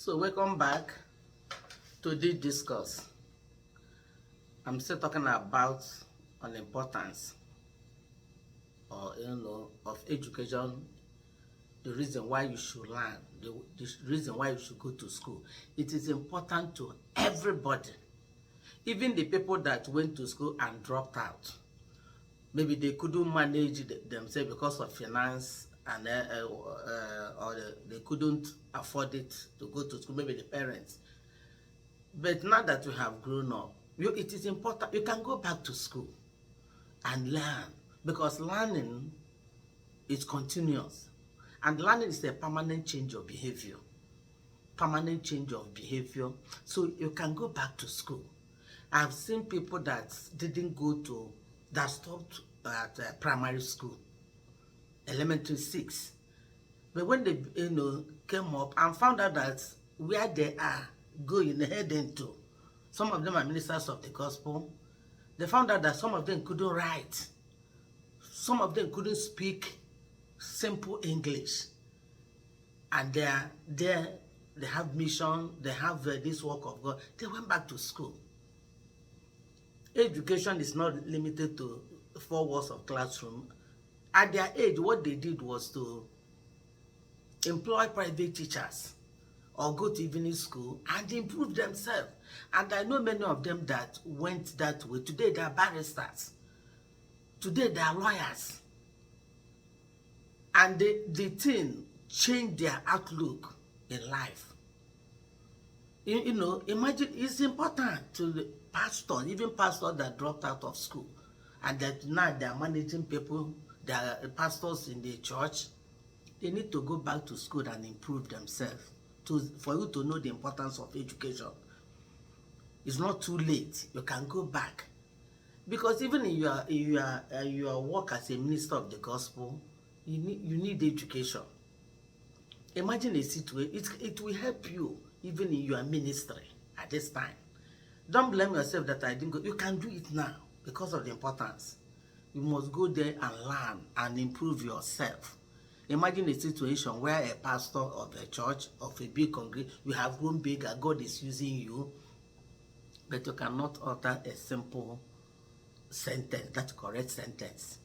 So welcome back to this discourse. I'm still talking about an importance of education, the reason why you should learn, the reason why you should go to school. It is important to everybody, even the people that went to school and dropped out. Maybe they couldn't manage themselves because of finance and or they couldn't afford it to go to school, maybe the parents. But now that we have grown up, it is important. You can go back to school and learn, because learning is continuous. And learning is a permanent change of behavior. Permanent change of behavior. So you can go back to school. I've seen people that that stopped at primary school, elementary 6. But when they came up and found out that where they are going, heading to, some of them are ministers of the gospel, they found out that some of them couldn't write. Some of them couldn't speak simple English. And they are there, they have mission, they have this work of God. They went back to school. Education is not limited to 4 walls of classroom. At their age, what they did was to employ private teachers or go to evening school and improve themselves. And I know many of them that went that way. Today they are barristers. Today they are lawyers. And the thing changed their outlook in life. Imagine, it's important to the pastors, even pastors that dropped out of school, and that now they are managing people, they are pastors in the church. They need to go back to school and improve themselves for you to know the importance of education. It's not too late. You can go back. Because even in your work as a minister of the gospel, you need education. Imagine a situation, it will help you even in your ministry at this time. Don't blame yourself that I didn't go. You can do it now because of the importance. You must go there and learn and improve yourself. Imagine a situation where a pastor of a church, of a big congregation, you have grown big and God is using you, but you cannot utter a simple sentence, that correct sentence.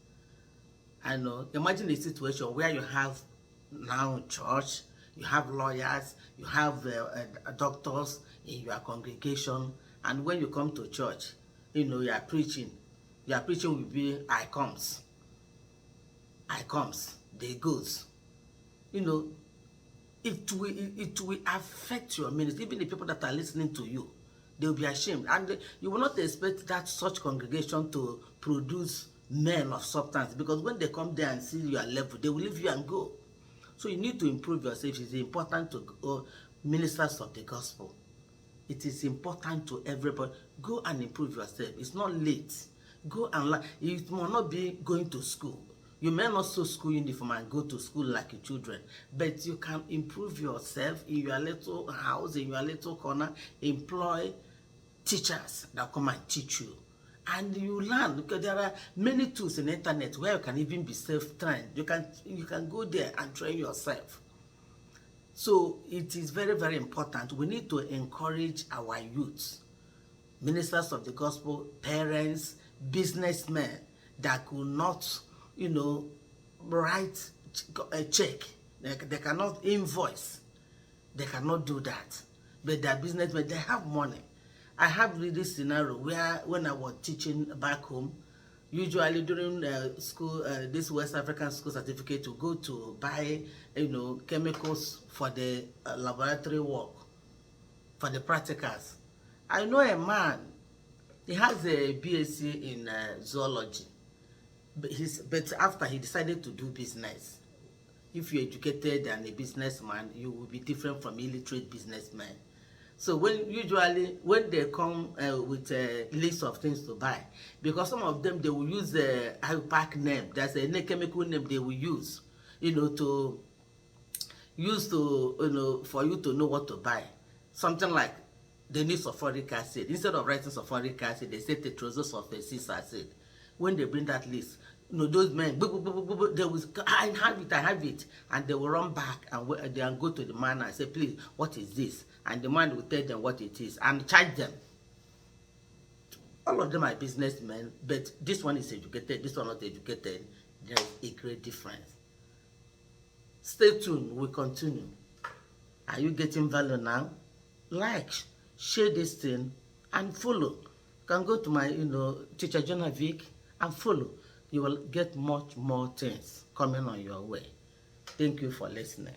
I know. Imagine a situation where you have now church, you have lawyers, you have doctors in your congregation, and when you come to church, you are preaching. Your preaching will be, I comes, they goes. It will affect your ministry. Even the people that are listening to you, they will be ashamed, and you will not expect that such congregation to produce men of substance, because when they come there and see your level, they will leave you and go. So you need to improve yourself. It's important to ministers of the gospel. It is important to everybody. Go and improve yourself. It's not late. Go and learn. It will not be going to school. You may not sew school uniform and go to school like your children, but you can improve yourself in your little house, in your little corner. Employ teachers that come and teach you. And you learn, because there are many tools in the internet where you can even be self-trained. You can go there and train yourself. So it is very, very important. We need to encourage our youth, ministers of the gospel, parents, businessmen that could not, write a check. They cannot invoice. They cannot do that. But they're businessmen, they have money. I have this scenario where when I was teaching back home, usually during school, this West African school certificate, to go to buy, chemicals for the laboratory work, for the practicals. I know a man, he has a BSc in zoology, but after he decided to do business. If you're educated and a businessman, you will be different from illiterate businessmen. So when they come with a list of things to buy, because some of them, they will use the IUPAC name. That's a chemical name they will use, for you to know what to buy. Something like they need sulfuric acid. Instead of writing sulfuric acid, they say tetrodotoxin acid. When they bring that list, those men, they will, I have it, and they will run back and they will go to the man and say, please, what is this? And the man will tell them what it is and charge them. All of them are businessmen, but this one is educated, this one not educated. There is a great difference. Stay tuned, we'll continue. Are you getting value now? Like, share this thing, and follow. You can go to my, Teacher Jonah Vic and follow. You will get much more things coming on your way. Thank you for listening.